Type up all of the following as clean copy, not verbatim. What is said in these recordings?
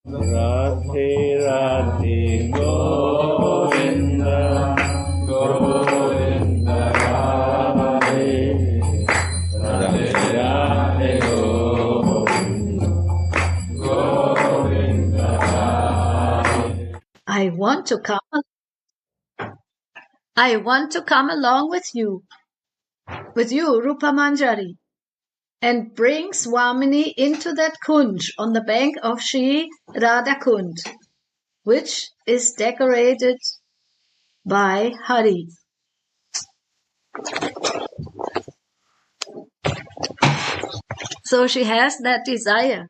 Radhe Radhe Govinda Govinda Radhe Radhe Radhe Govinda Govinda Radhe. I want to come along with you, Rupa Manjari, and bring Swamini into that kunj on the bank of Shri Radha Kund, which is decorated by Hari. So she has that desire.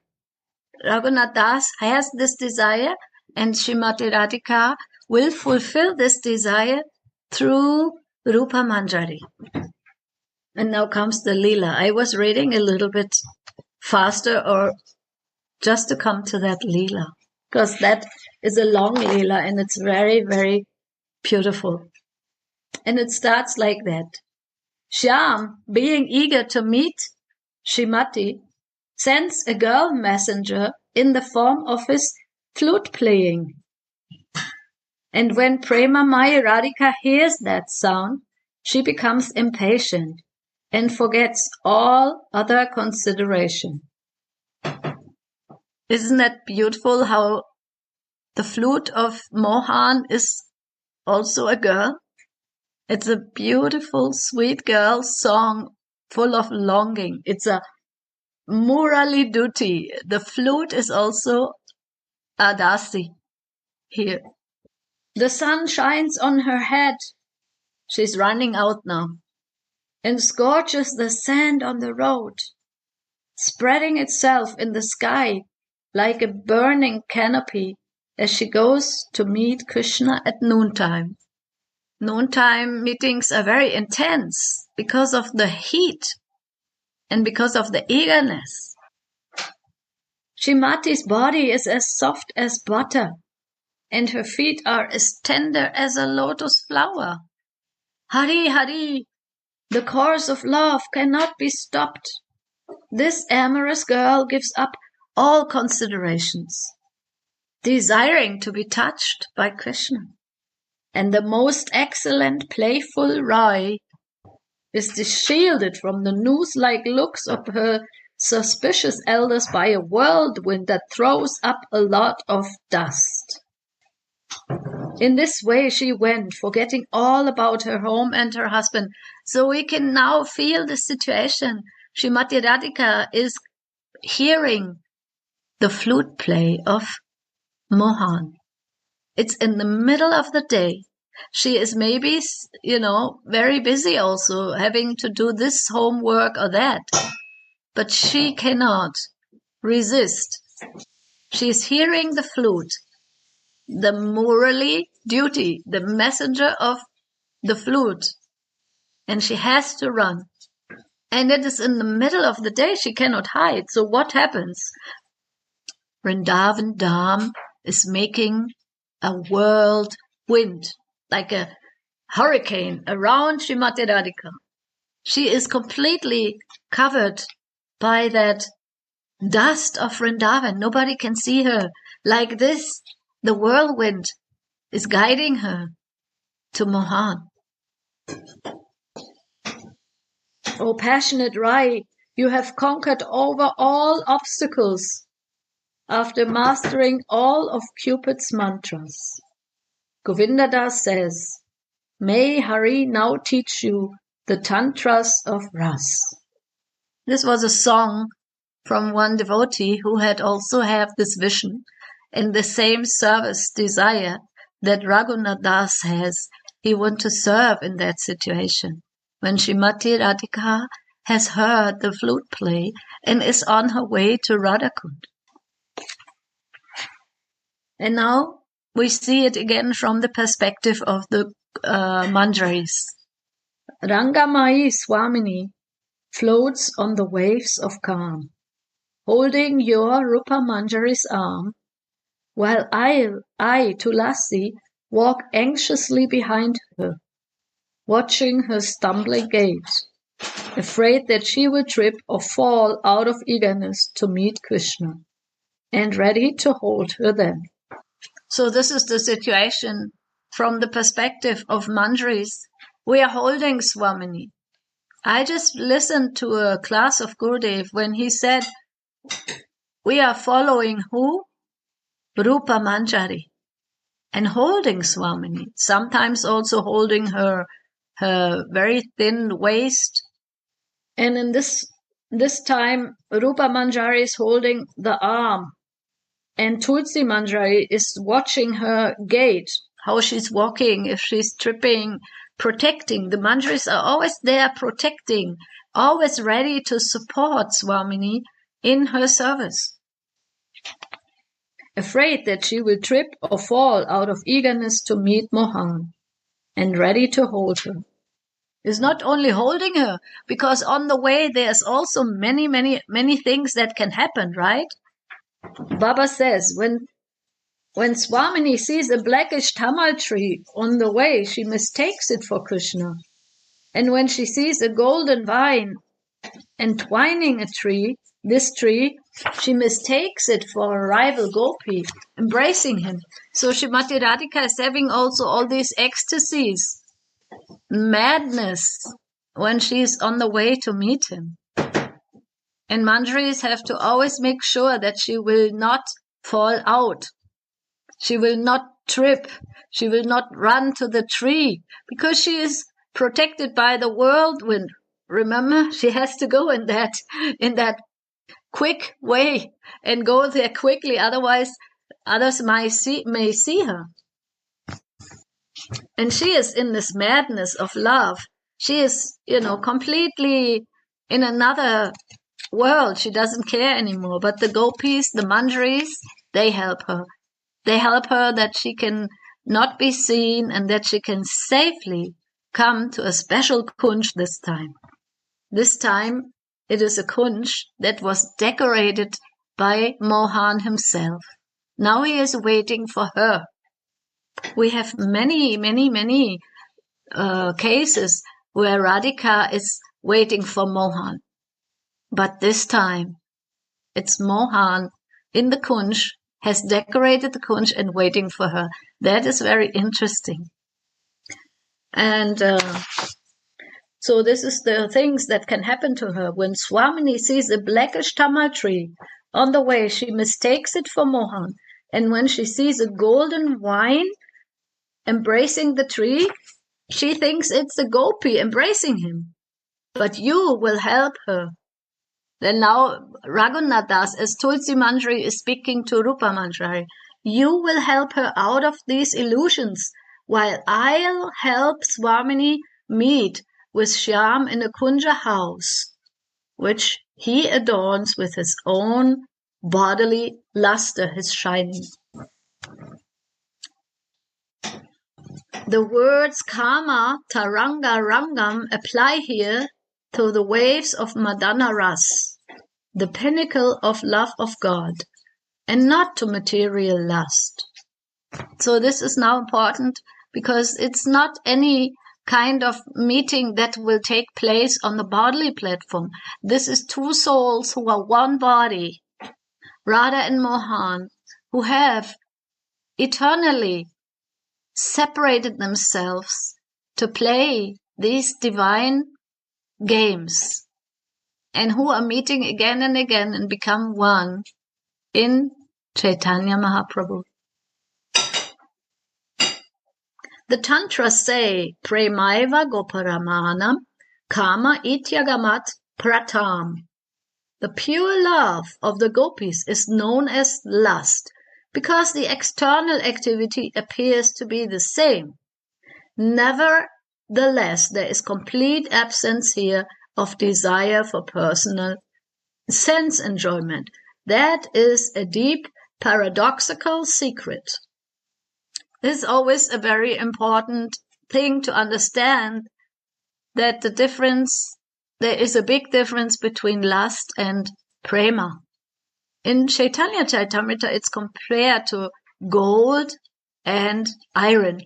Raghunath Das has this desire, and Srimati Radhika will fulfill this desire through Rupa Manjari. And now comes the Leela. I was reading a little bit faster, or just to come to that Leela, because that is a long Leela and it's very, very beautiful. And it starts like that. Shyam, being eager to meet Srimati, sends a girl messenger in the form of his flute playing. And when Prema Maya Radhika hears that sound, she becomes impatient and forgets all other consideration. Isn't that beautiful how the flute of Mohan is also a girl? It's a beautiful, sweet girl song full of longing. It's a Murali Duti. The flute is also Adasi here. The sun shines on her head. She's running out now and scorches the sand on the road, spreading itself in the sky like a burning canopy as she goes to meet Krishna at noontime. Noontime meetings are very intense because of the heat and because of the eagerness. Srimati's body is as soft as butter, and her feet are as tender as a lotus flower. Hari, Hari, the course of love cannot be stopped. This amorous girl gives up all considerations, desiring to be touched by Krishna. And the most excellent playful Rai is shielded from the noose-like looks of her suspicious elders by a whirlwind that throws up a lot of dust. In this way she went, forgetting all about her home and her husband. So we can now feel the situation. Srimati Radhika is hearing the flute play of Mohan. It's in the middle of the day. She is maybe, very busy also, having to do this homework or that. But she cannot resist. She's hearing the flute, the Murali duty, the messenger of the flute. And she has to run. And it is in the middle of the day. She cannot hide. So what happens? Vrindavan Dham is making a whirlwind, like a hurricane around Srimati Radhika. She is completely covered by that dust of Vrindavan. Nobody can see her. Like this, the whirlwind is guiding her to Mohan. O passionate Rai, you have conquered over all obstacles after mastering all of Cupid's mantras. Govindadas says, may Hari now teach you the tantras of Ras. This was a song from one devotee who had also had this vision and the same service desire that Raghunath Das has. He wants to serve in that situation. When Srimati Radhika has heard the flute play and is on her way to Radhakund. And now we see it again from the perspective of the Manjaris. Rangamai Swamini floats on the waves of calm, holding your Rupa Manjari's arm, while I, Tulasi, walk anxiously behind her, watching her stumbling gait, afraid that she will trip or fall out of eagerness to meet Krishna. and ready to hold her then. So this is the situation from the perspective of Manjaris. We are holding Swamini. I just listened to a class of Gurudev when he said, we are following who? Rupa Manjari. And holding Swamini. Sometimes also holding her very thin waist. And in this time, Rupa Manjari is holding the arm. And Tulsi Manjari is watching her gait, how she's walking, if she's tripping, protecting. The Manjaris are always there protecting, always ready to support Swamini in her service. Afraid that she will trip or fall out of eagerness to meet Mohan, and ready to hold her. Is not only holding her, because on the way there's also many, many, many things that can happen, right? Baba says, when Swamini sees a blackish tamal tree on the way, she mistakes it for Krishna. And when she sees a golden vine entwining this tree, she mistakes it for a rival gopi, embracing him. So Srimati Radhika is having also all these ecstasies, madness, when she's on the way to meet him. And Manjaris have to always make sure that she will not fall out. She will not trip. She will not run to the tree, because she is protected by the whirlwind. Remember, she has to go in that quick way and go there quickly. Otherwise, others may see her. And she is in this madness of love. She is, completely in another world. She doesn't care anymore. But the gopis, the Manjaris, they help her. They help her that she can not be seen and that she can safely come to a special kunj this time. This time, it is a kunj that was decorated by Mohan himself. Now he is waiting for her. We have many, many, many cases where Radhika is waiting for Mohan. But this time, it's Mohan in the kunj, has decorated the kunj and waiting for her. That is very interesting. And so this is the things that can happen to her. When Swamini sees a blackish tamal tree on the way, she mistakes it for Mohan. And when she sees a golden vine embracing the tree, she thinks it's a gopi embracing him. But you will help her. Then now Raghunath Das, as Tulsi Manjari is speaking to Rupa Manjari, you will help her out of these illusions, while I'll help Swamini meet with Shyam in a kunja house, which he adorns with his own bodily luster, his shining. The words Kama, Taranga, Rangam apply here to the waves of Madana Ras, the pinnacle of love of God, and not to material lust. So this is now important because it's not any kind of meeting that will take place on the bodily platform. This is two souls who are one body, Radha and Mohan, who have eternally separated themselves to play these divine games, and who are meeting again and again and become one in Chaitanya Mahaprabhu. The Tantras say, Premaiva Goparamanam Kama Ityagamat Pratam. The pure love of the gopis is known as lust, because the external activity appears to be the same. Nevertheless, there is complete absence here of desire for personal sense enjoyment. That is a deep paradoxical secret. This is always a very important thing to understand, that there is a big difference between lust and prema. In Chaitanya Charitamrita, it's compared to gold and iron.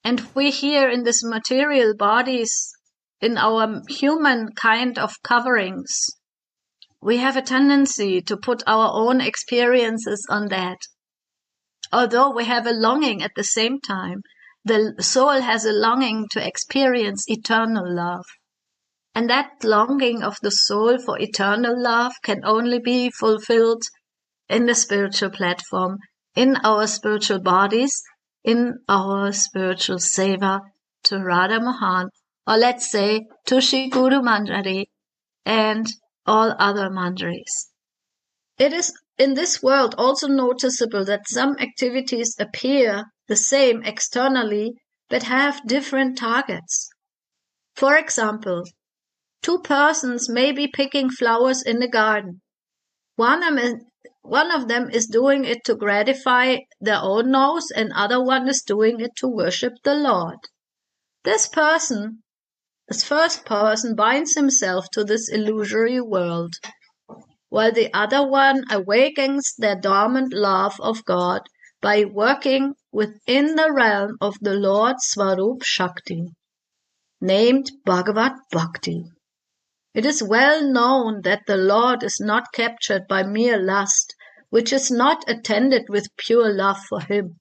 And we here in this material bodies, in our human kind of coverings, we have a tendency to put our own experiences on that. Although we have a longing at the same time, the soul has a longing to experience eternal love. And that longing of the soul for eternal love can only be fulfilled in the spiritual platform, in our spiritual bodies, in our spiritual seva to Radha Mohan, or let's say to Shri Guru Manjari and all other Manjaris. It is in this world also noticeable that some activities appear the same externally but have different targets. For example, two persons may be picking flowers in a garden. One of them is doing it to gratify their own nose, and other one is doing it to worship the Lord. This first person binds himself to this illusory world, while the other one awakens their dormant love of God by working within the realm of the Lord Swarup Shakti, named Bhagavat Bhakti. It is well known that the Lord is not captured by mere lust, which is not attended with pure love for him.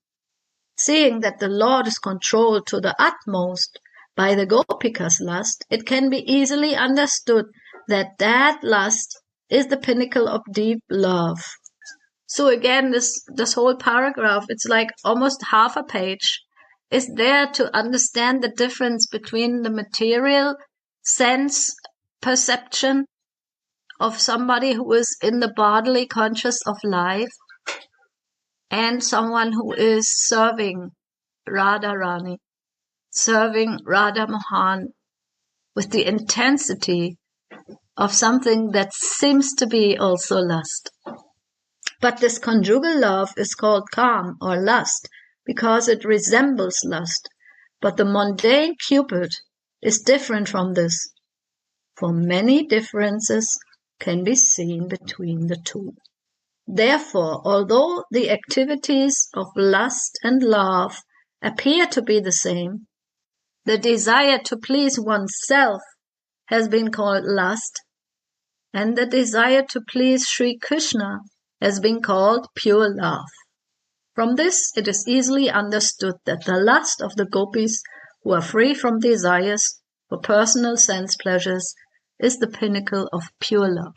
Seeing that the Lord is controlled to the utmost by the Gopika's lust, it can be easily understood that that lust is the pinnacle of deep love. So again, this whole paragraph, it's like almost half a page, is there to understand the difference between the material sense perception of somebody who is in the bodily conscious of life and someone who is serving Radha Rani, serving Radha Mohan with the intensity of something that seems to be also lust. But this conjugal love is called calm or lust because it resembles lust. But the mundane Cupid is different from this, for many differences can be seen between the two. Therefore, although the activities of lust and love appear to be the same, the desire to please oneself has been called lust, and the desire to please Sri Krishna has been called pure love. From this, it is easily understood that the lust of the gopis, who are free from desires for personal sense pleasures, is the pinnacle of pure love.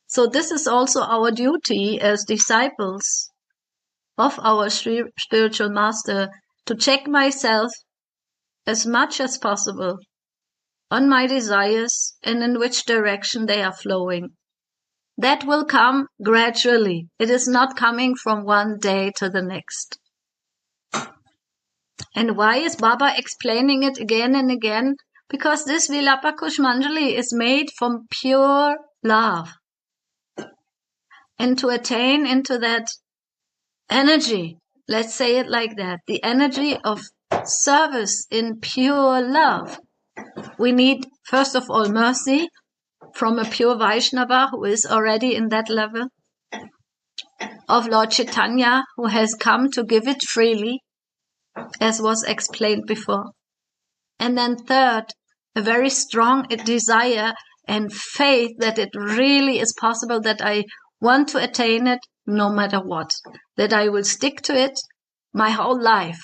So this is also our duty as disciples of our spiritual master, to check myself as much as possible on my desires and in which direction they are flowing. That will come gradually. It is not coming from one day to the next. And why is Baba explaining it again and again? Because this Vilapa Kushmanjali is made from pure love. And to attain into that energy, let's say it like that, the energy of service in pure love, we need, first of all, mercy from a pure Vaishnava who is already in that level, of Lord Chaitanya, who has come to give it freely, as was explained before. And then third, a very strong desire and faith that it really is possible, that I want to attain it no matter what, that I will stick to it my whole life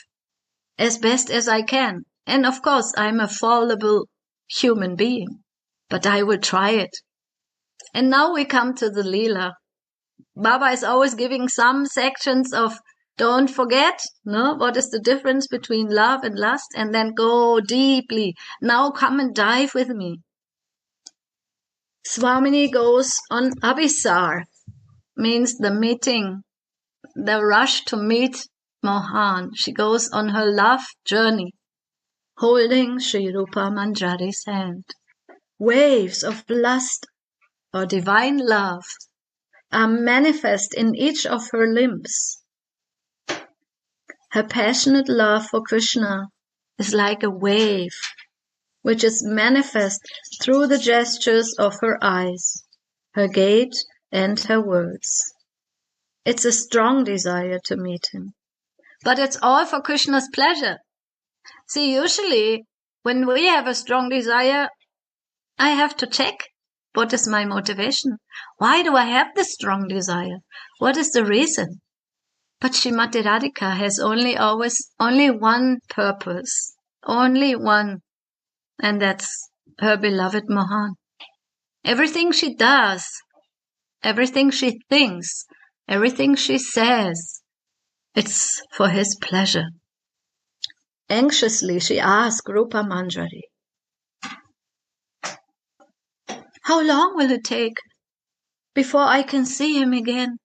as best as I can. And of course, I'm a fallible human being, but I will try it. And now we come to the Leela. Baba is always giving some sections of don't forget, no, what is the difference between love and lust, and then go deeply. Now come and dive with me. Swamini goes on Abhisar, means the meeting, the rush to meet Mohan. She goes on her love journey, holding Sri Rupa Manjari's hand. Waves of lust or divine love are manifest in each of her limbs. Her passionate love for Krishna is like a wave, which is manifest through the gestures of her eyes, her gait, and her words. It's a strong desire to meet him. But it's all for Krishna's pleasure. See, usually when we have a strong desire, I have to check What is my motivation? Why do I have this strong desire? What is the reason? But Srimati Radhika has only one purpose, only one, and that's her beloved Mohan. Everything she does, everything she thinks, everything she says, it's for his pleasure. Anxiously, she asked Rupa Manjari, how long will it take before I can see him again?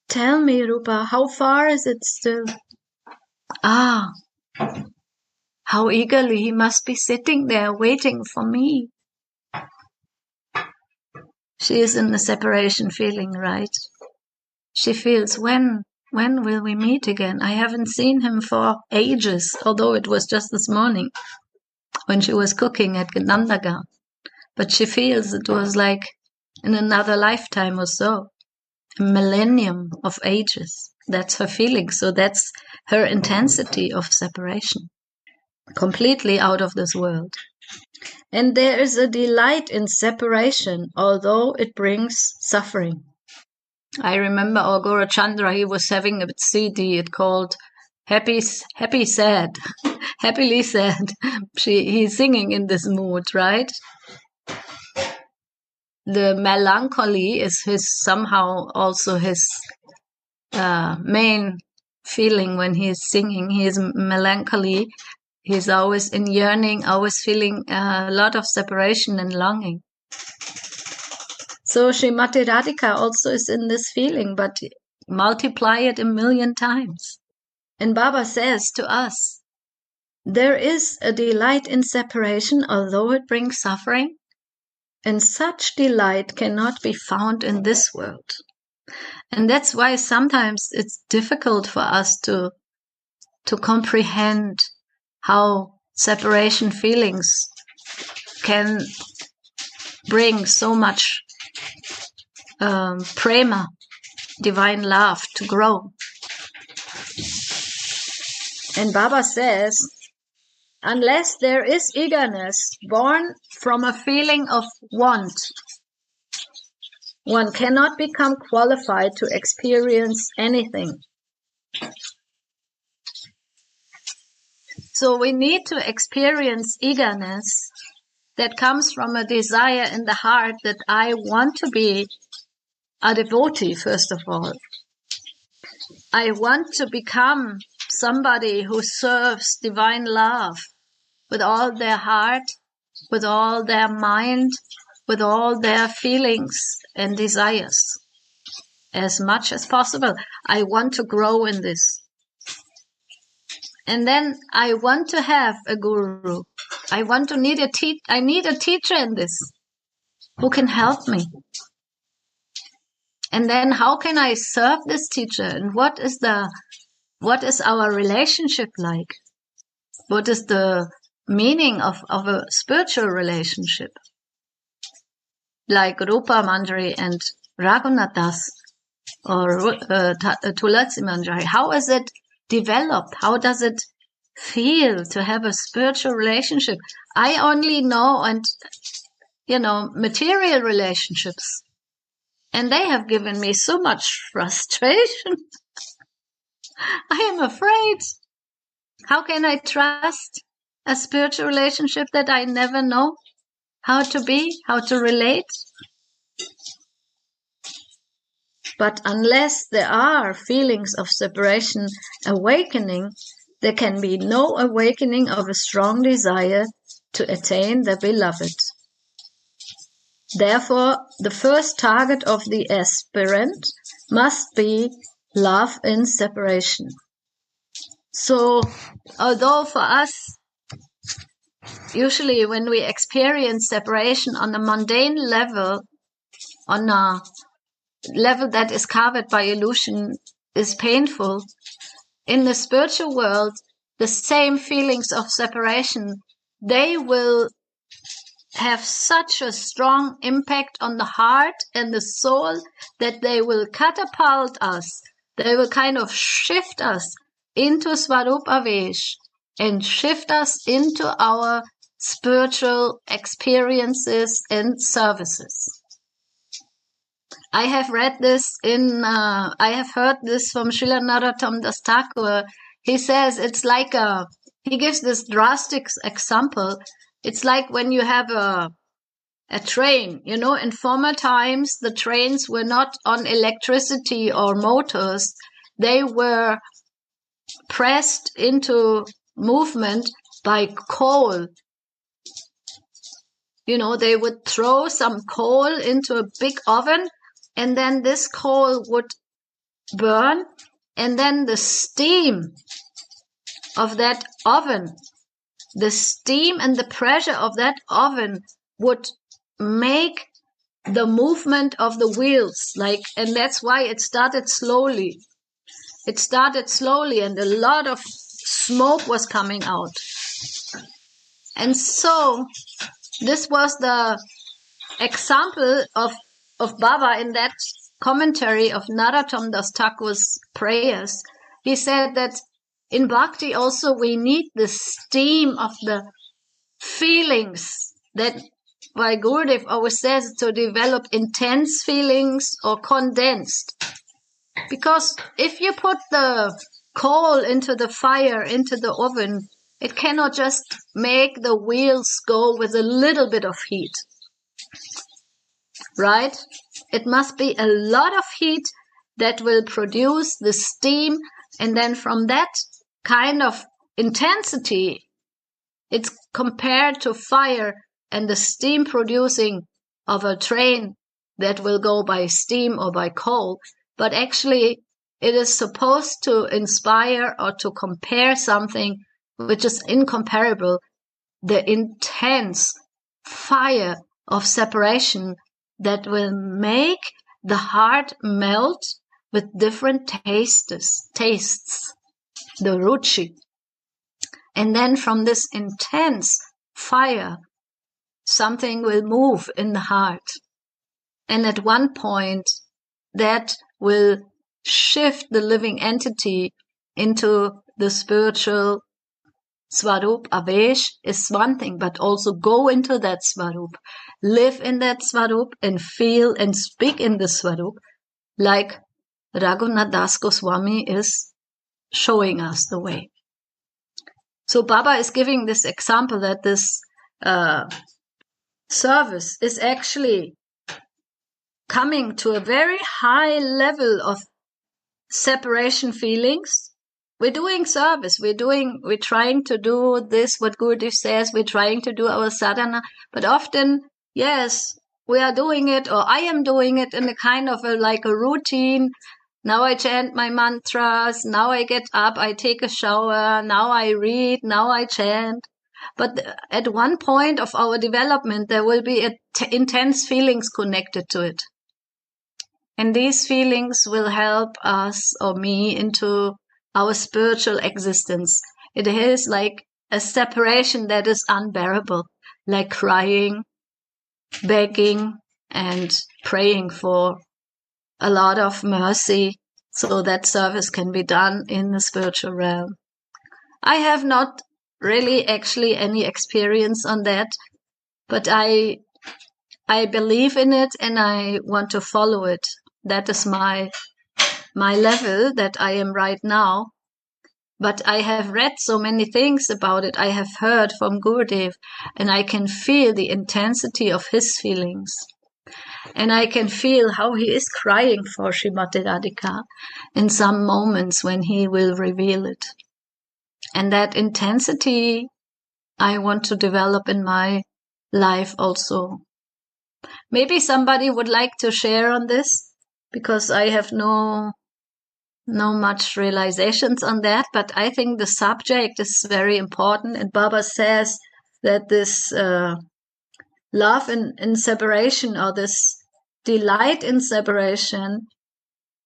Tell me, Rupa, how far is it still? Ah, how eagerly he must be sitting there waiting for me. She is in the separation feeling, right? She feels, when will we meet again? I haven't seen him for ages, although it was just this morning when she was cooking at Nandagan. But she feels it was like in another lifetime or so, a millennium of ages. That's her feeling. So that's her intensity of separation, completely out of this world. And there is a delight in separation, although it brings suffering. I remember our Guru Chandra, he was having a CD, it called Happy Sad, Happily Sad. He's singing in this mood, right? The melancholy is somehow also his main feeling when he's singing. He is melancholy. He's always in yearning, always feeling a lot of separation and longing. So Srimati Radhika also is in this feeling, but multiply it 1,000,000 times. And Baba says to us, there is a delight in separation, although it brings suffering. And such delight cannot be found in this world. And that's why sometimes it's difficult for us to comprehend how separation feelings can bring so much Prema, divine love, to grow. And Baba says, unless there is eagerness born from a feeling of want, one cannot become qualified to experience anything. So we need to experience eagerness that comes from a desire in the heart that I want to be a devotee, first of all. I want to become somebody who serves divine love with all their heart, with all their mind, with all their feelings and desires. As much as possible, I want to grow in this. And then I want to have a guru. I need a teacher in this who can help me. And then how can I serve this teacher? And what is our relationship like? What is the meaning of a spiritual relationship? Like Rupa Manjari and Raghunathas or Tulasi Manjari. How is it developed? How does it feel to have a spiritual relationship? I only know material relationships. And they have given me so much frustration. I am afraid. How can I trust a spiritual relationship that I never know how to be, how to relate? But unless there are feelings of separation awakening, there can be no awakening of a strong desire to attain the beloved. Therefore, the first target of the aspirant must be love in separation. So, although for us, usually when we experience separation on a mundane level, on a level that is covered by illusion, is painful, in the spiritual world, the same feelings of separation, they will have such a strong impact on the heart and the soul that they will catapult us. They will kind of shift us into Swarupa Vesh and shift us into our spiritual experiences and services. I have read this I have heard this from Srila Narottam Das Thakur. He says it's like he gives this drastic example. It's like when you have a train, in former times, the trains were not on electricity or motors. They were pressed into movement by coal. They would throw some coal into a big oven, and then this coal would burn, and then the steam of that oven, the steam and the pressure of that oven would make the movement of the wheels, and that's why it started slowly. It started slowly, and a lot of smoke was coming out. And so this was the example of Baba in that commentary of Narottam Das Thakur's prayers. He said that in Bhakti also we need the steam of the feelings, that why Gurudev always says to develop intense feelings or condensed. Because if you put the coal into the fire, into the oven, it cannot just make the wheels go with a little bit of heat. Right? It must be a lot of heat that will produce the steam, and then from that kind of intensity, it's compared to fire and the steam producing of a train that will go by steam or by coal. But actually, it is supposed to inspire or to compare something which is incomparable, the intense fire of separation that will make the heart melt with different tastes, the ruchi. And then from this intense fire, something will move in the heart. And at one point, that will shift the living entity into the spiritual Swarup. Avesh is one thing, but also go into that Swarup, live in that Swarup, and feel and speak in the Swarup, like Raghunath Das Goswami is showing us the way. So Baba is giving this example that this service is actually coming to a very high level of separation feelings. We're doing service. We're trying to do this, what Gurudev says. We're trying to do our sadhana. But often, yes, we are doing it, or I am doing it in a kind of like a routine. Now I chant my mantras. Now I get up. I take a shower. Now I read. Now I chant. But at one point of our development, there will be intense feelings connected to it. And these feelings will help us or me into our spiritual existence. It is like a separation that is unbearable, like crying, begging, and praying for a lot of mercy so that service can be done in the spiritual realm. I have not really actually any experience on that, but I believe in it and I want to follow it. That is my level that I am right now. But I have read so many things about it. I have heard from Gurudev, and I can feel the intensity of his feelings. And I can feel how he is crying for Srimati Radhika in some moments when he will reveal it. And that intensity I want to develop in my life also. Maybe somebody would like to share on this, because I have no much realizations on that, but I think the subject is very important. And Baba says that this love in separation, or this delight in separation,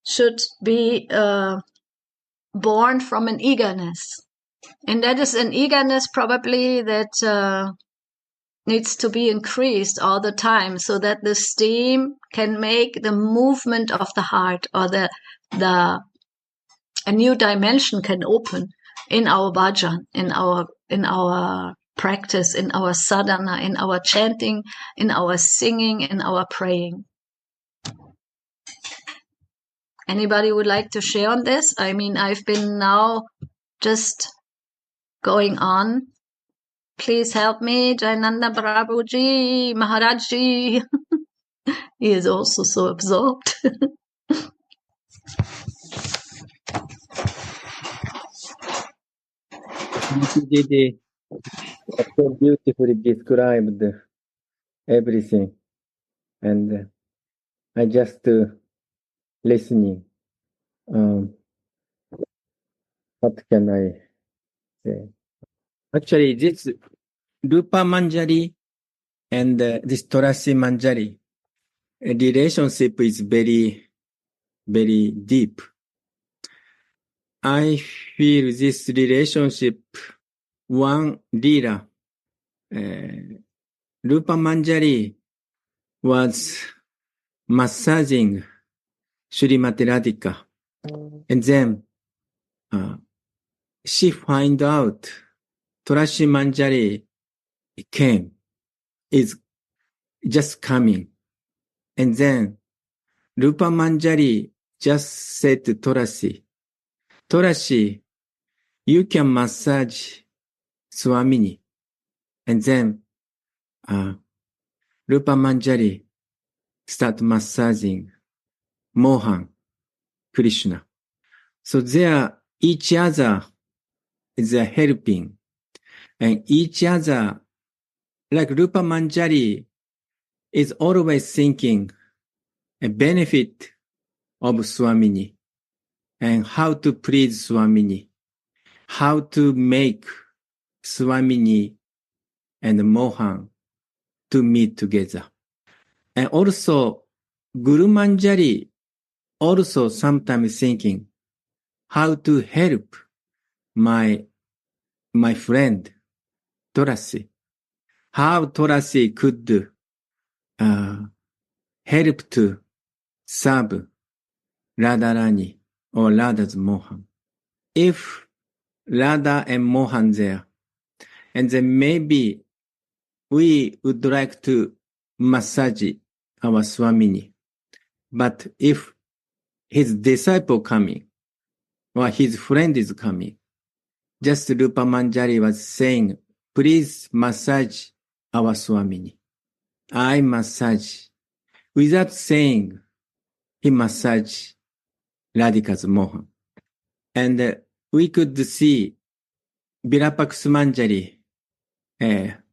should be born from an eagerness. And that is an eagerness probably that needs to be increased all the time, so that the steam can make the movement of the heart, or a new dimension can open in our bhajan, in our practice, in our sadhana, in our chanting, in our singing, in our praying. Anybody would like to share on this? I mean, I've been now just going on. Please help me, Jayananda Prabhuji, Maharajji. He is also so absorbed. Didi so beautifully described everything, and I just listening. What can I say? Actually, this Rupa Manjari and this Tulasi Manjari relationship is very, very deep. I feel this relationship, one leader, Rupa Manjari was massaging Srimati Radhika, and then she find out Tulasi Manjari is just coming. And then Rupa Manjari just said to Tulasi, you can massage Swamini. And then Rupa Manjari start massaging Mohan, Krishna. So they are each other is helping, and each other, like Rupa Manjari is always thinking a benefit of Swamini and how to please Swamini, how to make Swamini and Mohan to meet together. And also, Guru Manjari also sometimes thinking how to help my friend Tulasi, how Tulasi could help to serve Radharani or Radha's Mohan. If Radha and Mohan there, and then maybe we would like to massage our Swamini. But if his disciple coming, or his friend is coming, just Rupa Manjari was saying, please massage our Swamini. I massage. Without saying, he massage Radhika's Mohan. And we could see Virapaksa Manjari,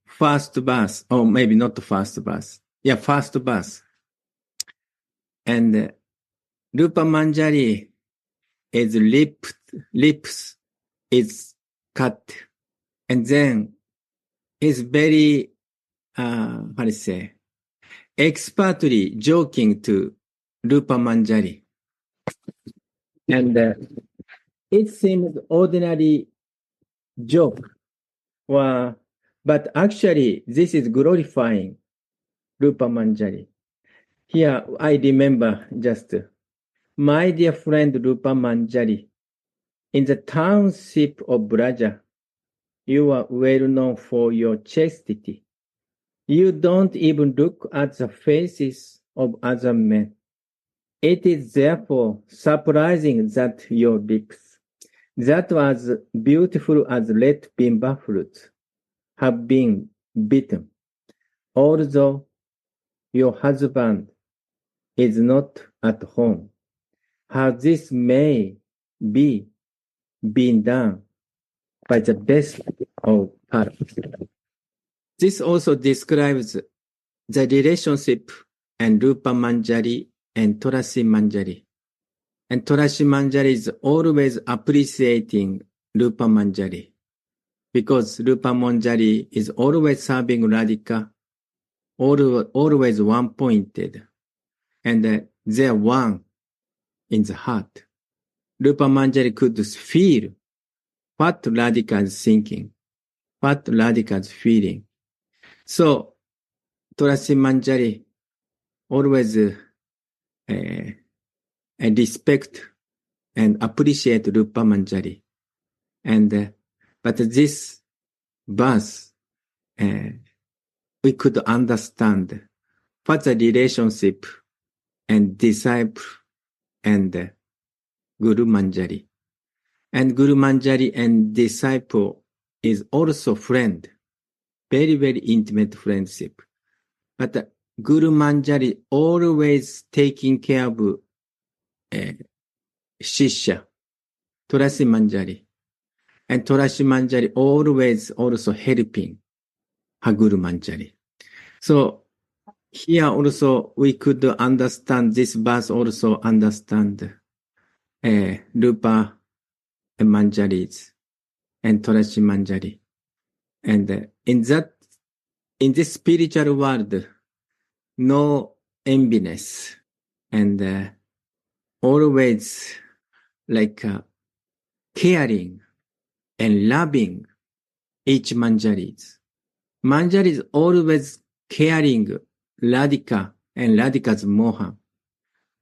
first verse, or maybe not the first verse. Yeah, first verse. And Rupa Manjari is lips is cut. And then is very, how to say, expertly joking to Rupa Manjari. And it seems ordinary joke, but actually this is glorifying Rupa Manjari. Here I remember just, my dear friend Rupa Manjari, in the township of Braja, you are well known for your chastity. You don't even look at the faces of other men. It is therefore surprising that your lips, that was beautiful as red bimba fruit, have been bitten, although your husband is not at home. How this may be being done by the best of parts. This also describes the relationship and Rupa Manjari and Tulasi Manjari. And Tulasi Manjari is always appreciating Rupa Manjari, because Rupa Manjari is always serving Radhika, always one-pointed, and they're one in the heart. Rupa Manjari could feel what Radhika is thinking, what Radhika is feeling. So, Tulasi Manjari always respect and appreciate Rupa Manjari. And but this verse we could understand what's the relationship and disciple and Guru Manjari. And Guru Manjari and disciple is also friend, very, very intimate friendship. But Guru Manjari always taking care of Shishya, Tulasi Manjari. And Tulasi Manjari always also helping her Guru Manjari. So here also we could understand this verse, also understand Rupa and Manjaris and Tulasi Manjari. And in this spiritual world, no enviness and always like caring and loving each Manjaris. Manjari is always caring Radhika and Radhika's Mohan.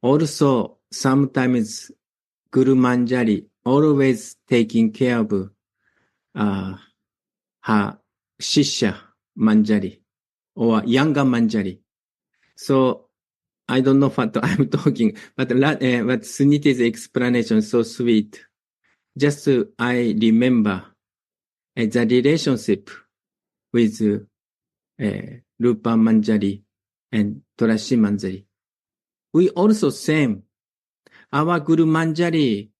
Also, sometimes Guru Manjari always taking care of her Shishya Manjari or younger Manjari. So, I don't know what I'm talking, but Suniti's explanation is so sweet. Just I remember the relationship with Rupa Manjari and Tulasi Manjari. We also same. Our Guru Manjari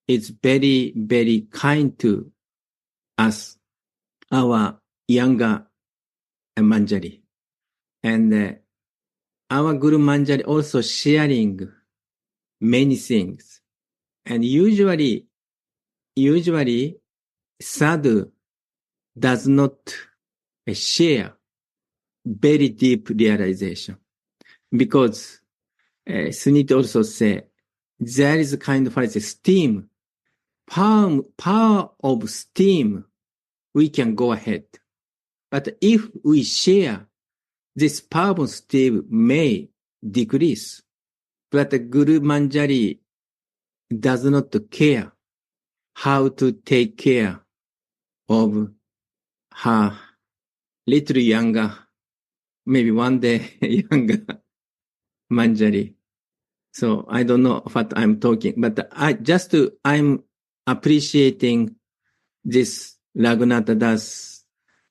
is very, very kind to us, our younger Manjari. And our Guru Manjari also sharing many things. And usually sadhu does not share very deep realization. Because Suniti also say, there is a kind of steam, power of steam, we can go ahead. But if we share, this power of steam may decrease. But Guru Manjari does not care how to take care of her little younger, maybe one day younger Manjari. So I don't know what I'm talking, but I'm appreciating this Raghunatha Das,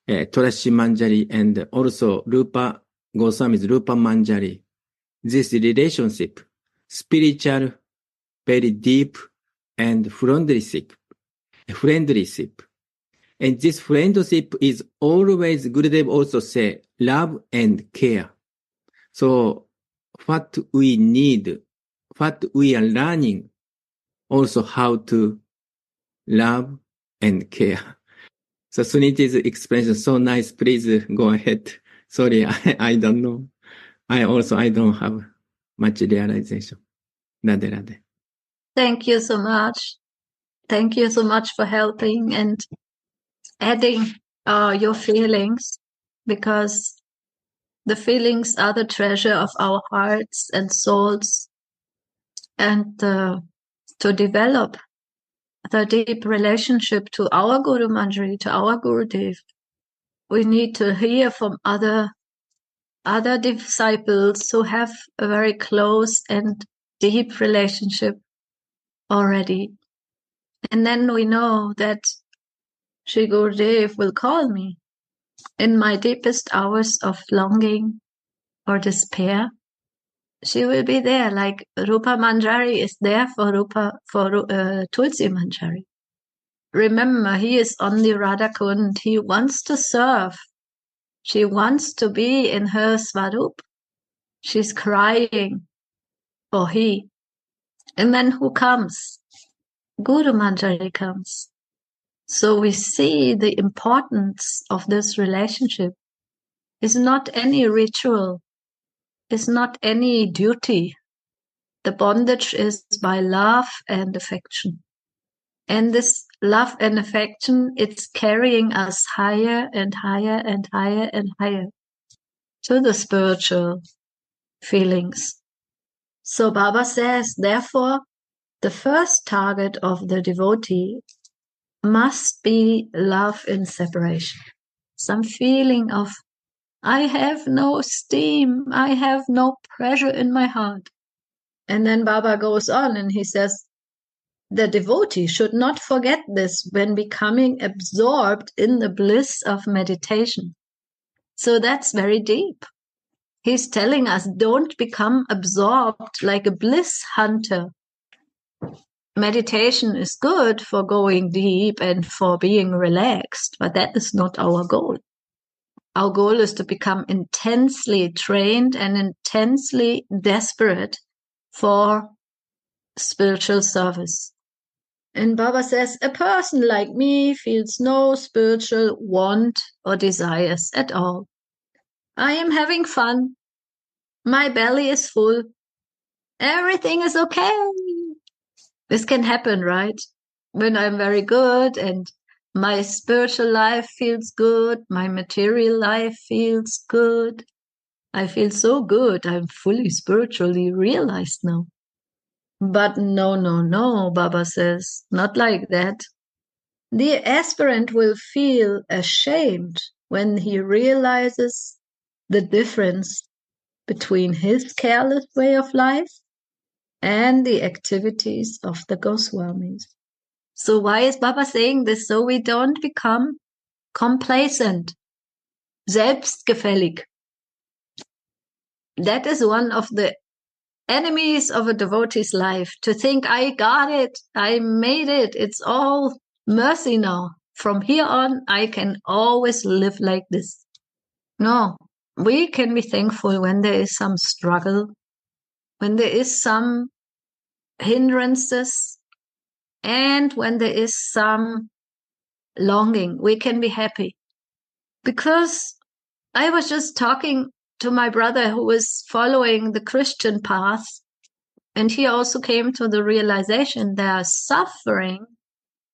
Tulasi Manjari, and also Rupa Goswami's Rupa Manjari. This relationship, spiritual, very deep, and friendship. And this friendship is always, Gurudev also say, love and care. So what we need, what we are learning, also how to love and care. So Suniti's explanation is so nice. Please go ahead. Sorry, I don't know. I don't have much realization. Radhe Radhe. Thank you so much. Thank you so much for helping and adding your feelings, because the feelings are the treasure of our hearts and souls. And to develop the deep relationship to our Guru Manjari, to our Gurudev, we need to hear from other disciples who have a very close and deep relationship already. And then we know that Shri Gurudev will call me in my deepest hours of longing or despair. She will be there, like Rupa Manjari is there for Tulsi Manjari. Remember, he is on the Radha Kund. He wants to serve. She wants to be in her Swarup. She's crying. Or he. And then who comes? Guru Manjari comes. So we see the importance of this relationship. It's not any ritual. It's not any duty. The bondage is by love and affection. And this love and affection, it's carrying us higher and higher and higher and higher to the spiritual feelings. So Baba says, therefore, the first target of the devotee must be love in separation. some feeling of, I have no steam, I have no pressure in my heart. And then Baba goes on and he says, the devotee should not forget this when becoming absorbed in the bliss of meditation. So that's very deep. He's telling us, don't become absorbed like a bliss hunter. Meditation is good for going deep and for being relaxed, but that is not our goal. Our goal is to become intensely trained and intensely desperate for spiritual service. And Baba says, a person like me feels no spiritual want or desires at all. I am having fun. My belly is full. Everything is okay. This can happen, right? When I'm very good and my spiritual life feels good, my material life feels good. I feel so good. I'm fully spiritually realized now. But no, Baba says, not like that. The aspirant will feel ashamed when he realizes the difference between his careless way of life and the activities of the Goswamis. So why is Baba saying this? So we don't become complacent, selbstgefällig. That is one of the enemies of a devotee's life, to think, I got it, I made it, it's all mercy now. From here on, I can always live like this. No, we can be thankful when there is some struggle, when there is some hindrances, and when there is some longing. We can be happy. Because I was just talking to my brother who was following the Christian path, and he also came to the realization there is suffering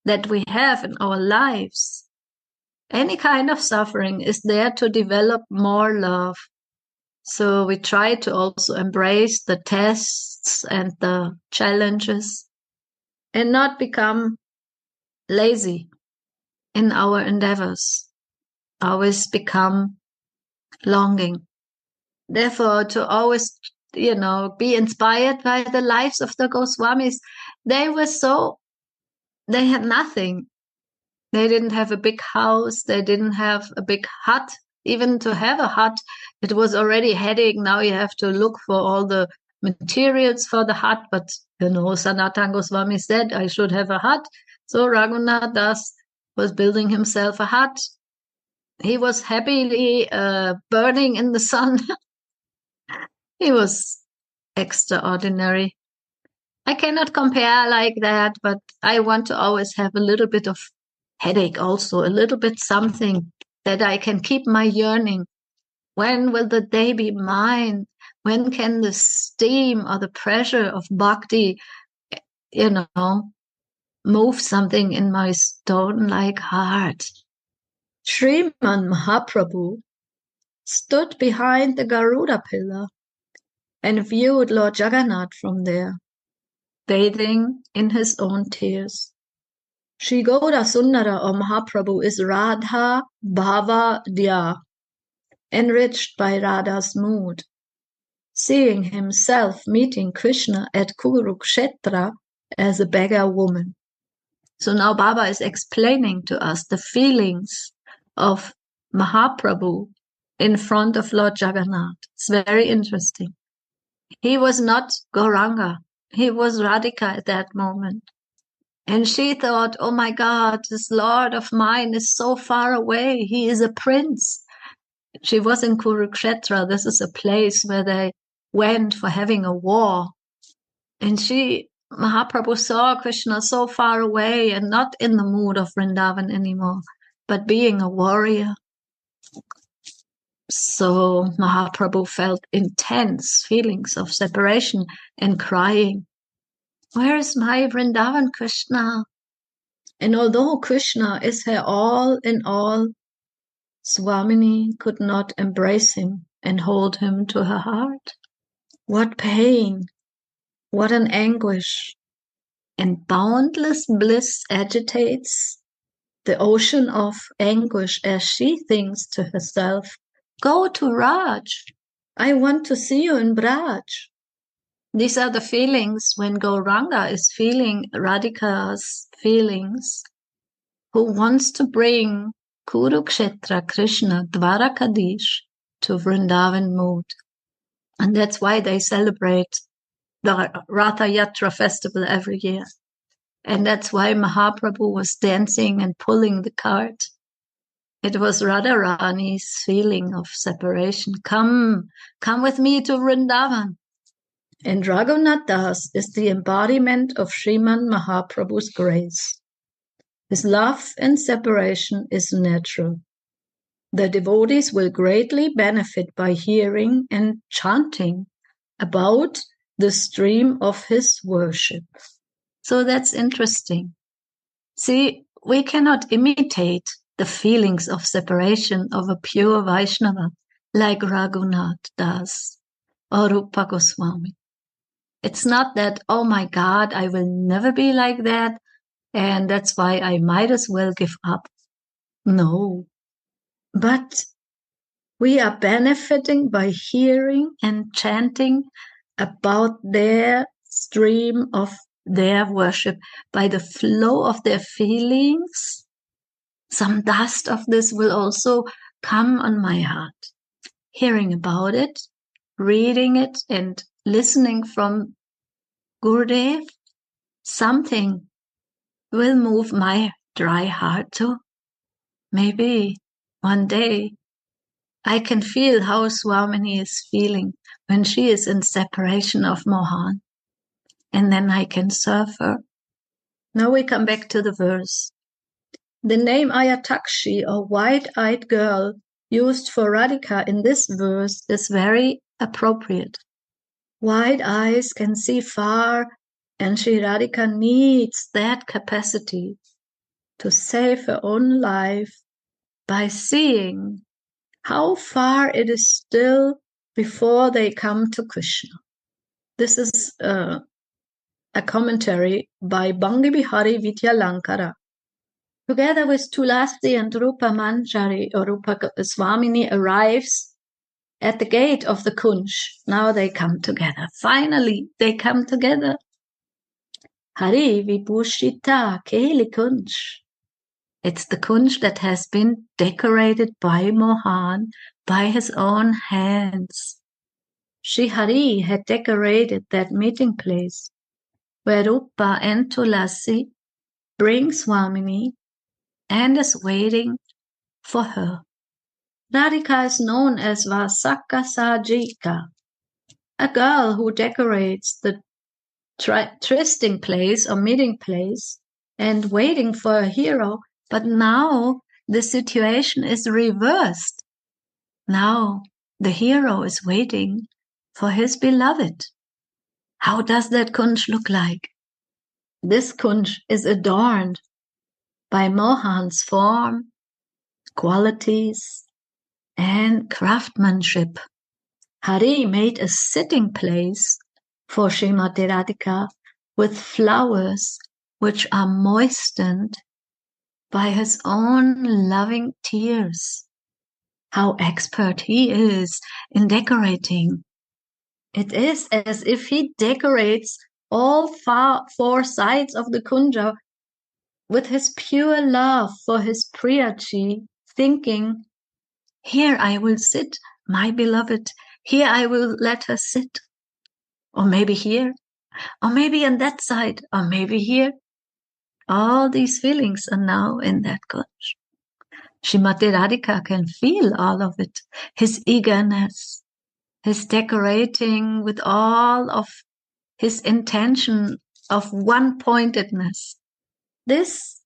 that we have in our lives. Any kind of suffering is there to develop more love. So we try to also embrace the tests and the challenges and not become lazy in our endeavors. Always become longing. Therefore, to always, be inspired by the lives of the Goswamis. They had nothing. They didn't have a big house. They didn't have a big hut. Even to have a hut, it was already a headache. Now you have to look for all the materials for the hut. But, Sanatana Goswami said, I should have a hut. So Raghunath Das was building himself a hut. He was happily burning in the sun. He was extraordinary. I cannot compare like that, but I want to always have a little bit of headache also, a little bit something that I can keep my yearning. When will the day be mine? When can the steam or the pressure of bhakti, move something in my stone-like heart? Sriman Mahaprabhu stood behind the Garuda pillar and viewed Lord Jagannath from there, bathing in his own tears. Shri Gaura Sundara or Mahaprabhu is Radha Bhava Dya, enriched by Radha's mood. Seeing himself meeting Krishna at Kurukshetra as a beggar woman. So now Baba is explaining to us the feelings of Mahaprabhu in front of Lord Jagannath. It's very interesting. He was not Gauranga. He was Radhika at that moment. And she thought, oh my God, this Lord of mine is so far away. He is a prince. She was in Kurukshetra. This is a place where they went for having a war. And Mahaprabhu saw Krishna so far away and not in the mood of Vrindavan anymore, but being a warrior. So Mahaprabhu felt intense feelings of separation and crying. Where is my Vrindavan Krishna? And although Krishna is her all in all, Swamini could not embrace him and hold him to her heart. What pain! What an anguish! And boundless bliss agitates the ocean of anguish as she thinks to herself, go to Raj. I want to see you in Braj. These are the feelings when Gauranga is feeling Radhika's feelings, who wants to bring Kurukshetra Krishna Dwarakadish to Vrindavan mood. And that's why they celebrate the Ratha Yatra festival every year. And that's why Mahaprabhu was dancing and pulling the cart. It was Radharani's feeling of separation. Come with me to Vrindavan. And Raghunath Das is the embodiment of Sriman Mahaprabhu's grace. His love and separation is natural. The devotees will greatly benefit by hearing and chanting about the stream of his worship. So that's interesting. See, we cannot imitate the feelings of separation of a pure Vaishnava like Raghunath Das or Rupa Goswami. It's not that, oh my God, I will never be like that, and that's why I might as well give up. No. But we are benefiting by hearing and chanting about their stream of their worship, by the flow of their feelings. Some dust of this will also come on my heart. Hearing about it, reading it, and listening from Gurudev, something will move my dry heart too. Maybe one day I can feel how Swamini is feeling when she is in separation of Mohan. And then I can serve her. Now we come back to the verse. The name Ayatakshi, or wide-eyed girl, used for Radhika in this verse is very appropriate. Wide eyes can see far, and Sri Radhika needs that capacity to save her own life by seeing how far it is still before they come to Krishna. This is a commentary by Bangi Bihari Vidyalankara. Together with Tulasi and Rupa Manjari, or Rupa Swamini arrives at the gate of the Kunj. Now they come together. Finally, they come together. Hari Vibhushita Keli Kunj. It's the Kunj that has been decorated by Mohan by his own hands. Shri Hari had decorated that meeting place where Rupa and Tulasi bring Swamini and is waiting for her. Radhika is known as Vasaka Sajika, a girl who decorates the trysting place or meeting place and waiting for a hero, but now the situation is reversed. Now the hero is waiting for his beloved. How does that kunj look like? This kunj is adorned by Mohan's form, qualities, and craftsmanship. Hari made a sitting place for Srimati Radhika with flowers which are moistened by his own loving tears. How expert he is in decorating. It is as if he decorates all four sides of the kunja with his pure love for his Priyaji, thinking, here I will sit, my beloved, here I will let her sit. Or maybe here, or maybe on that side, or maybe here. All these feelings are now in that kunj. Srimati Radhika can feel all of it, his eagerness, his decorating with all of his intention of one-pointedness. This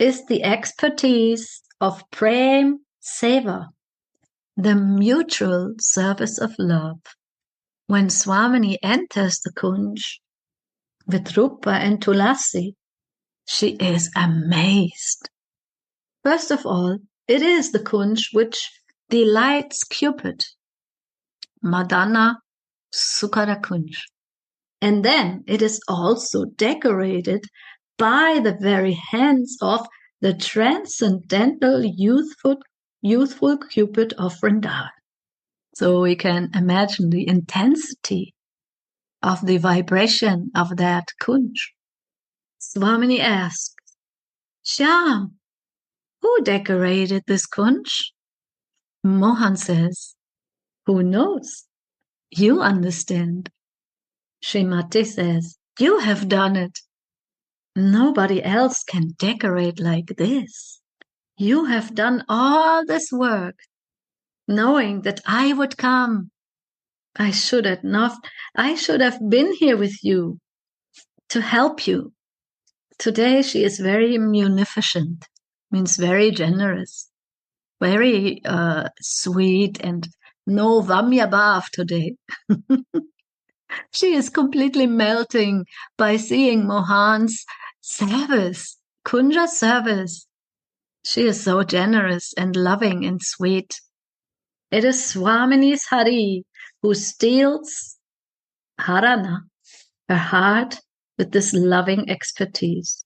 is the expertise of Prem Seva, the mutual service of love. When Swamini enters the kunj with Rupa and Tulasi, she is amazed. First of all, it is the kunj which delights Cupid, Madana Sukara Kunj. And then it is also decorated by the very hands of the transcendental youthful Cupid of Vrindavan. So we can imagine the intensity of the vibration of that kunj. Swamini asks, Shyam, who decorated this kunj? Mohan says, who knows? You understand. Srimati says, you have done it. Nobody else can decorate like this. You have done all this work, knowing that I would come. I should have been here with you to help you. Today she is very munificent, means very generous, very sweet, and no vamyabhav today. She is completely melting by seeing Mohan's service, Kunja service. She is so generous and loving and sweet. It is Swamini's Hari who steals Harana, her heart, with this loving expertise.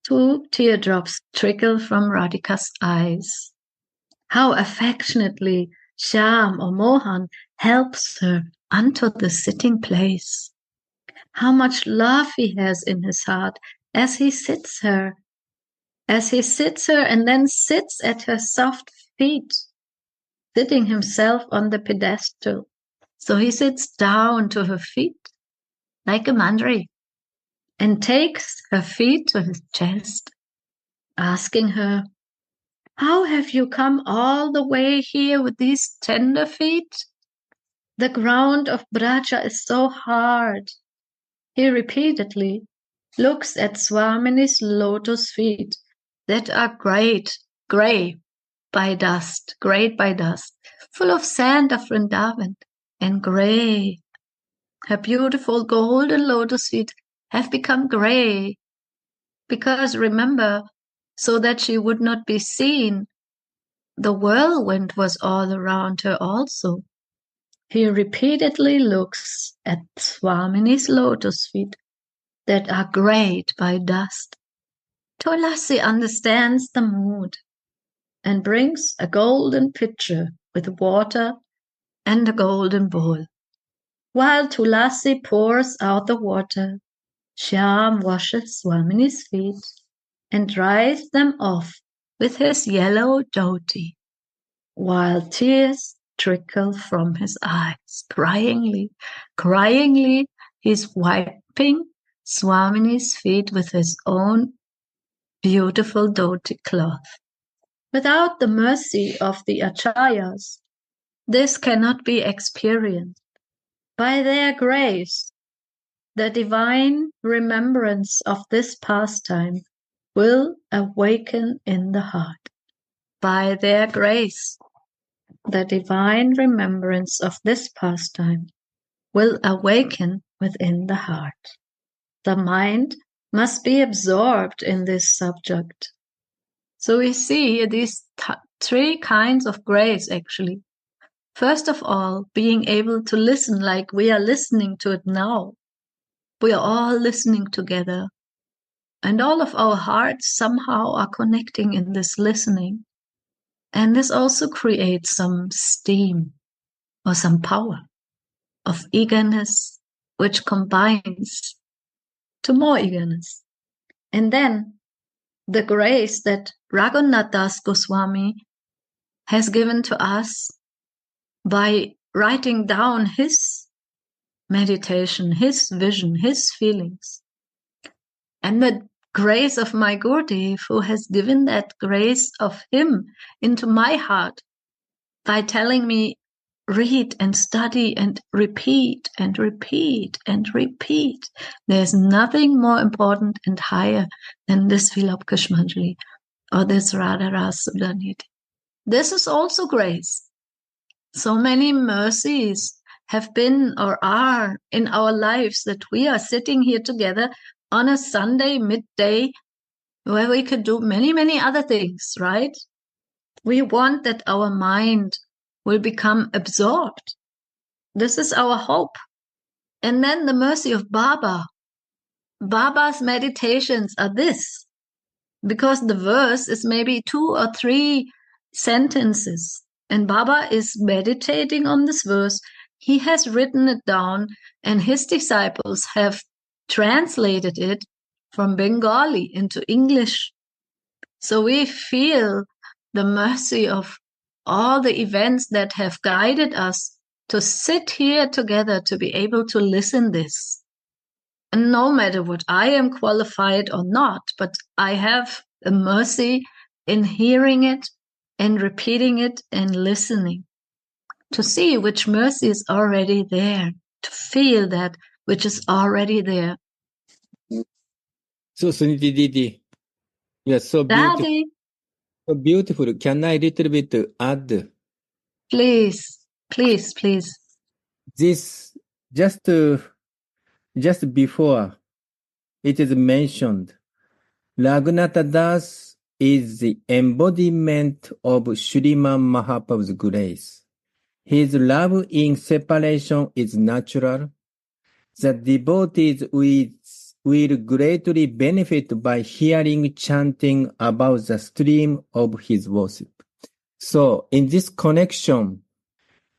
2 teardrops trickle from Radhika's eyes. How affectionately Shyam or Mohan helps her unto the sitting place. How much love he has in his heart as he sits her and then sits at her soft feet, sitting himself on the pedestal. So he sits down to her feet like a Manjari and takes her feet to his chest, asking her, how have you come all the way here with these tender feet? The ground of Braja is so hard. He repeatedly looks at Swamini's lotus feet that are grey by dust, full of sand of Vrindavan, and grey. Her beautiful golden lotus feet have become grey, because remember, so that she would not be seen, the whirlwind was all around her also. He repeatedly looks at Swamini's lotus feet that are greyed by dust. Tulasi understands the mood and brings a golden pitcher with water and a golden bowl. While Tulasi pours out the water, Shyam washes Swamini's feet and dries them off with his yellow dhoti, while tears trickle from his eyes. Cryingly, he's wiping Swamini's feet with his own beautiful dhoti cloth. Without the mercy of the acharyas, this cannot be experienced. By their grace, the divine remembrance of this pastime will awaken in the heart. By their grace, the divine remembrance of this pastime will awaken within the heart. The mind must be absorbed in this subject. So we see these 3 kinds of grace actually. First of all, being able to listen like we are listening to it now. We are all listening together. And all of our hearts somehow are connecting in this listening. And this also creates some steam or some power of eagerness, which combines to more eagerness. And then the grace that Raghunath Das Goswami has given to us by writing down his meditation, his vision, his feelings. And the grace of my Gurudev, who has given that grace of him into my heart by telling me, read and study and repeat and repeat and repeat. There's nothing more important and higher than this Vilapkashmanjali or this Radha Rasudaniti. This is also grace. So many mercies have been or are in our lives that we are sitting here together on a Sunday midday where we could do many, many other things, right? We want that our mind will become absorbed. This is our hope. And then the mercy of Baba. Baba's meditations are this. because the verse is maybe 2 or 3 sentences, and Baba is meditating on this verse. He has written it down, and his disciples have translated it from Bengali into English. So we feel the mercy of all the events that have guided us to sit here together to be able to listen this. And no matter what I am qualified or not, but I have a mercy in hearing it and repeating it and listening to see which mercy is already there, to feel that which is already there. So, Suniti Didi, you are so beautiful. Daddy, So beautiful. Can I little bit add please, please, please. this? Just before it is mentioned, Raghunatha Das is the embodiment of Sriman Mahaprabhu's grace. His love in separation is natural. The devotees will greatly benefit by hearing chanting about the stream of his worship. So, in this connection,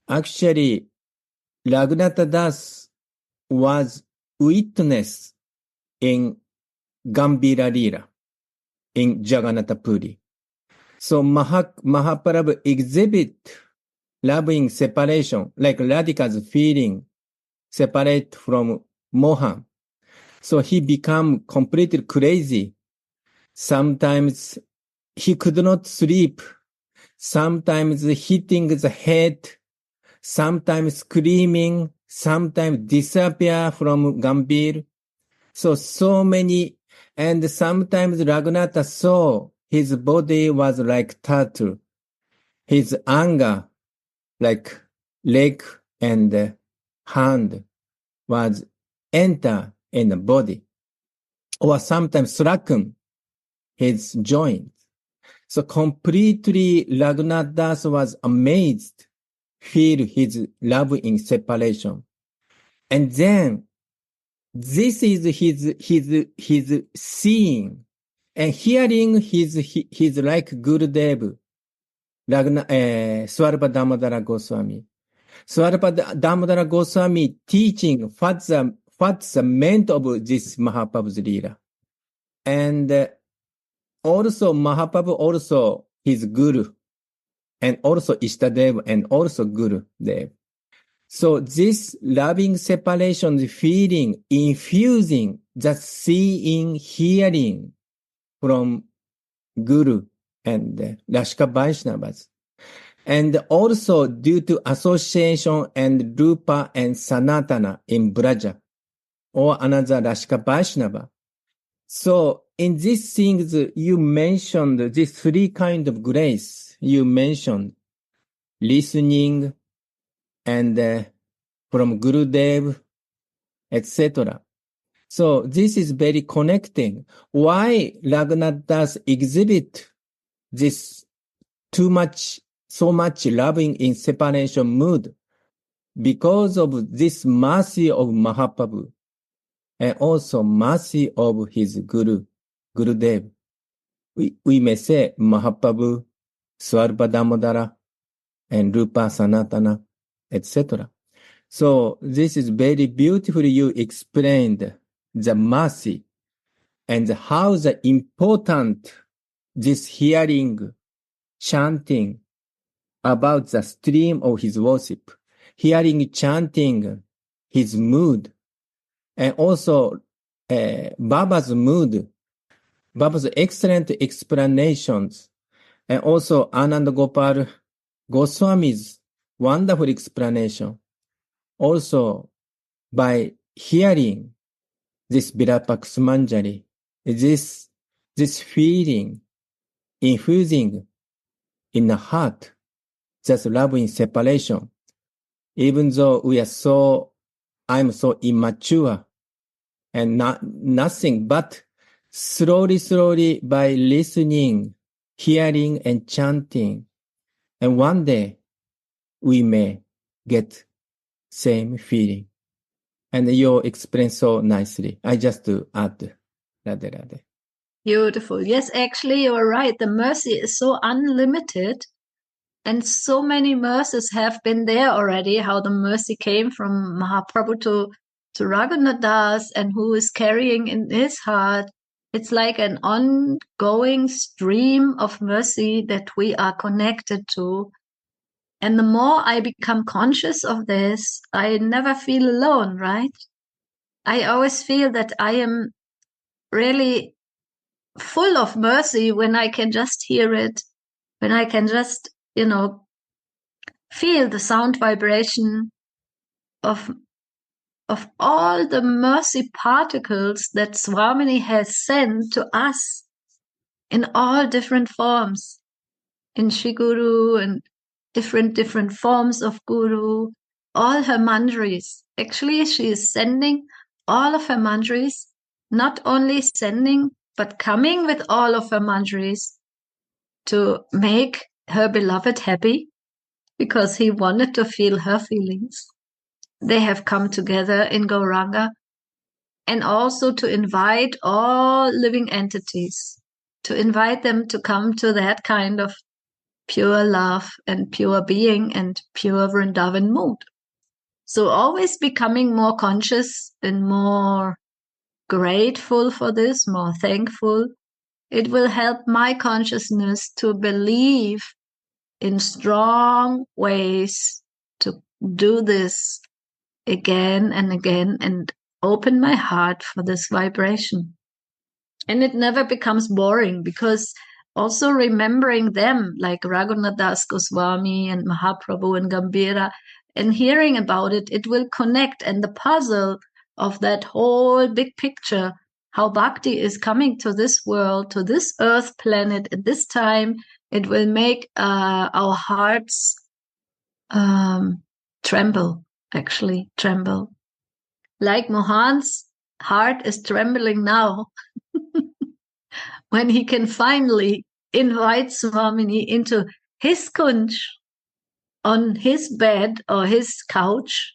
actually, Raghunatha Das was witness in Gambhira Leela, in Jagannath Puri. So, Mahaprabhu exhibit love in separation, like Radhika's feeling separate from Mohan. So he become completely crazy. Sometimes he could not sleep. Sometimes hitting the head. Sometimes screaming. Sometimes disappear from Gambhir. So many. And sometimes Raghunatha saw his body was like turtle. His anger, like leg and hand, was enter in the body, or sometimes slacken his joint. So completely Raghunath Das was amazed, feel his love in separation. And then this is his seeing and hearing his like Gurudev, Swarupa Damodara Goswami. Swarupa Damodara Goswami teaching what's the meaning of this Mahaprabhu's Leela. And also Mahaprabhu also his Guru, and also Ishtadev and also Guru Dev. So this loving separation feeling, infusing the seeing, hearing from Guru and Rashka Vaishnavas. And also due to association and Rupa and Sanatana in Braja, or another Rashka Vaishnava. So in these things, you mentioned these 3 kinds of grace. You mentioned listening and from Gurudev, etc. So this is very connecting. Why Raghunath Das exhibit this so much loving in separation mood? Because of this mercy of Mahaprabhu and also mercy of his Guru, Gurudev. We may say Mahaprabhu, Swarupa Damodara, and Rupa Sanatana, etc. So this is very beautifully you explained the mercy and how the important this hearing, chanting about the stream of his worship, hearing, chanting his mood, and also Baba's mood, Baba's excellent explanations, and also Ananda Gopal Goswami's wonderful explanation. Also, by hearing this Virupaksha Manjari, this feeling infusing in the heart, just love in separation. Even though I'm so immature and nothing, but slowly by listening, hearing and chanting, and one day we may get same feeling. And you explain so nicely. I just to add, Radhe Radhe. Beautiful. Yes, actually, you're right. The mercy is so unlimited, and so many mercies have been there already. How the mercy came from Mahaprabhu to Raghunath Das, and who is carrying in his heart. It's like an ongoing stream of mercy that we are connected to. And the more I become conscious of this, I never feel alone, right? I always feel that I am really full of mercy when I can just hear it, when I can just, feel the sound vibration of all the mercy particles that Swamini has sent to us in all different forms, in Shri Guru and different forms of Guru, all her manjaris. Actually, she is sending all of her manjaris, not only sending, but coming with all of her manjaris to make her beloved happy, because he wanted to feel her feelings. They have come together in Gauranga, and also to invite all living entities, to invite them to come to that kind of pure love and pure being and pure Vrindavan mood. So always becoming more conscious and more grateful for this, more thankful. It will help my consciousness to believe in strong ways to do this again and again and open my heart for this vibration. And it never becomes boring, because also remembering them like Raghunath Das Goswami and Mahaprabhu and Gambhira, and hearing about it, it will connect, and the puzzle of that whole big picture, how Bhakti is coming to this world, to this earth planet at this time, it will make our hearts tremble, like Mohan's heart is trembling now when he can finally invite Swamini into his kunj, on his bed or his couch,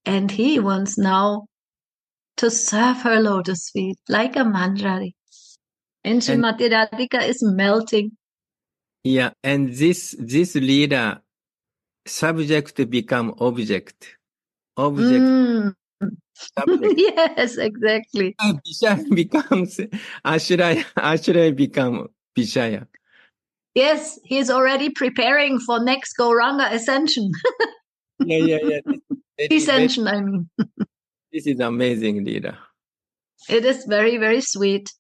and he wants now to serve her lotus feet like a manjari. And Srimati Radhika is melting. Yeah, and this leader, subject become object. Object, subject. Yes, exactly. Vishaya becomes Ashraya become Vishaya. Yes, he's already preparing for next Gauranga ascension. Yeah. Descension, I mean. This is amazing, leader. It is very, very sweet.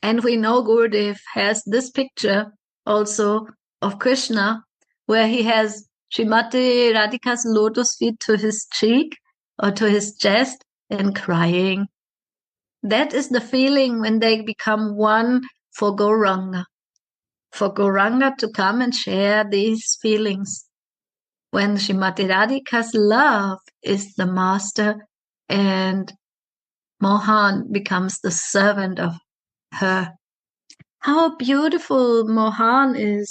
And we know Gurudev has this picture also of Krishna, where he has Srimati Radhika's lotus feet to his cheek or to his chest and crying. That is the feeling when they become one for Gauranga. For Gauranga to come and share these feelings. When Srimati Radhika's love is the master and Mohan becomes the servant of her. How beautiful Mohan is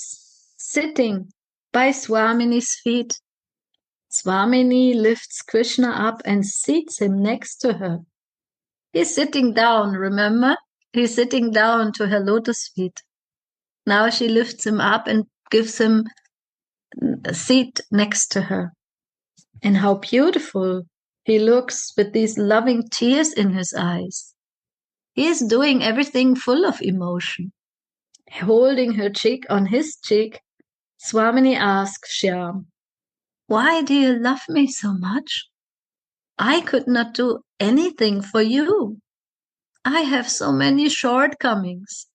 sitting by Swamini's feet. Swamini lifts Krishna up and seats him next to her. He's sitting down, remember? He's sitting down to her lotus feet. Now she lifts him up and gives him a seat next to her. And how beautiful he looks with these loving tears in his eyes. He is doing everything full of emotion. Holding her cheek on his cheek, Swamini asks Shyam, "Why do you love me so much? I could not do anything for you. I have so many shortcomings.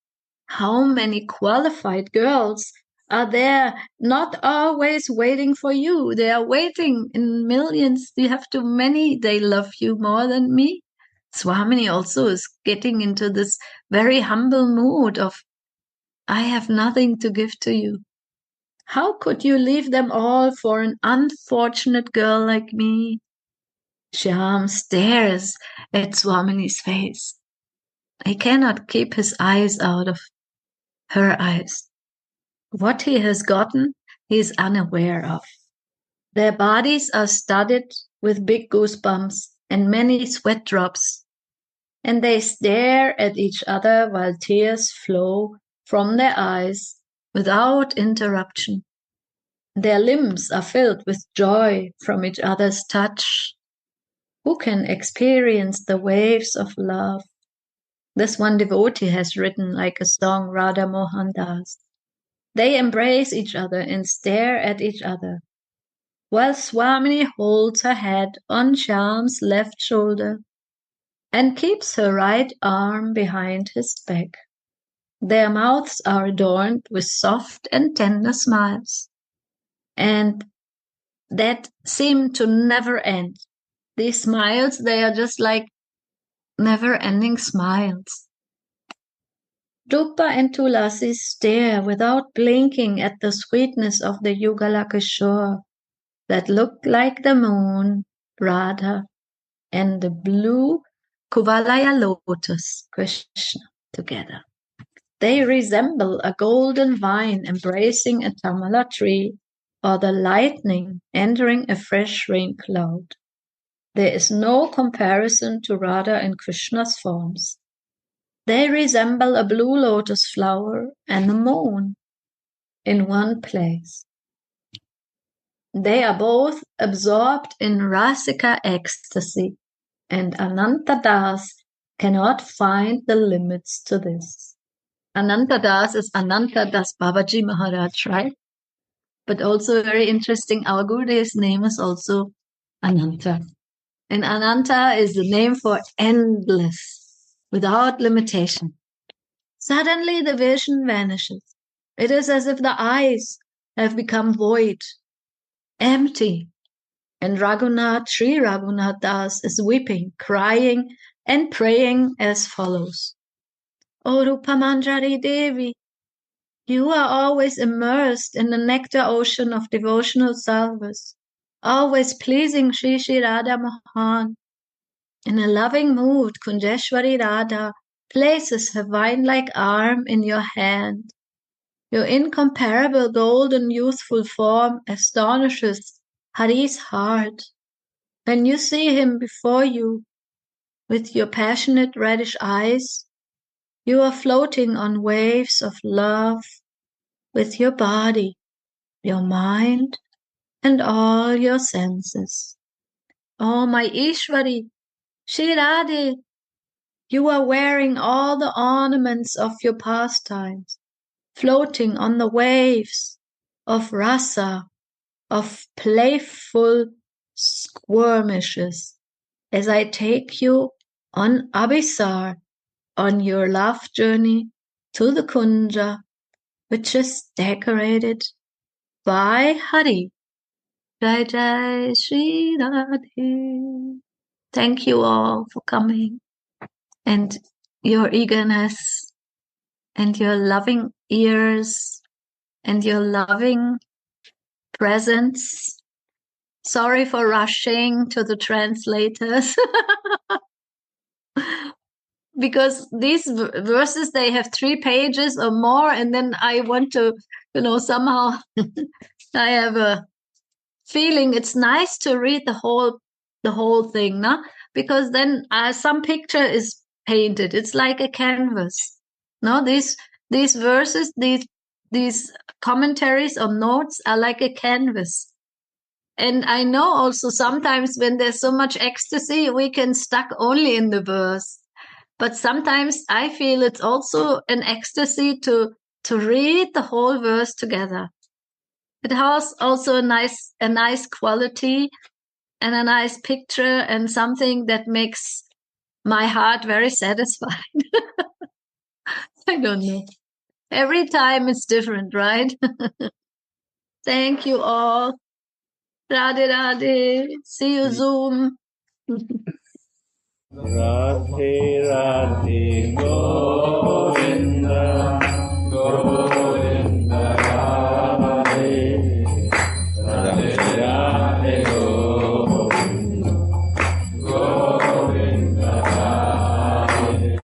How many qualified girls are there not always waiting for you? They are waiting in millions. You have too many. They love you more than me." Swamini also is getting into this very humble mood of, I have nothing to give to you. How could you leave them all for an unfortunate girl like me? Shyam stares at Swamini's face. He cannot keep his eyes out of her eyes. What he has gotten, he is unaware of. Their bodies are studded with big goosebumps and many sweat drops. and they stare at each other while tears flow from their eyes without interruption. Their limbs are filled with joy from each other's touch. Who can experience the waves of love? This one devotee has written like a song Radha Mohan Das. They embrace each other and stare at each other, while Swamini holds her head on Shyam's left shoulder and keeps her right arm behind his back. Their mouths are adorned with soft and tender smiles, and that seem to never end. These smiles, they are just like never-ending smiles. Rupa and Tulasi stare without blinking at the sweetness of the Yugala Kishore that look like the moon, Radha, and the blue Kuvalaya lotus, Krishna, together. They resemble a golden vine embracing a tamala tree, or the lightning entering a fresh rain cloud. There is no comparison to Radha and Krishna's forms. They resemble a blue lotus flower and the moon in one place. They are both absorbed in Rasika ecstasy, and Ananta Das cannot find the limits to this. Ananta Das is Ananta Das Babaji Maharaj, right? But also very interesting, our Gurudev's name is also Ananta. And Ananta is the name for endless, without limitation. Suddenly the vision vanishes. It is as if the eyes have become void, empty. And Sri Raghunath Das is weeping, crying, and praying as follows. O Rupa Manjari Devi, you are always immersed in the nectar ocean of devotional service, always pleasing Shri Shri Radha Mohan. In a loving mood, Kunjeshwari Radha places her vine-like arm in your hand. Your incomparable golden youthful form astonishes Hari's heart. When you see him before you, with your passionate reddish eyes, you are floating on waves of love with your body, your mind, and all your senses. Oh, my Ishwari, Shri Radhe, you are wearing all the ornaments of your pastimes, floating on the waves of rasa, of playful skirmishes, as I take you on Abhisar, on your love journey to the Kunja, which is decorated by Hari. Jai Jai Shri Radhe. Thank you all for coming, and your eagerness, and your loving ears, and your loving presence. Sorry for rushing to the translators. Because these verses, they have 3 pages or more, and then I want to, somehow I have a feeling it's nice to read the whole thing, no? Because then some picture is painted. It's like a canvas. No, these verses, these commentaries or notes are like a canvas. And I know also sometimes when there's so much ecstasy, we can stuck only in the verse. But sometimes I feel it's also an ecstasy to read the whole verse together. It has also a nice quality and a nice picture and something that makes my heart very satisfied. I don't know. Every time it's different, right? Thank you all. Radhe Radhe. See you Zoom. Radhe Radhe Govinda.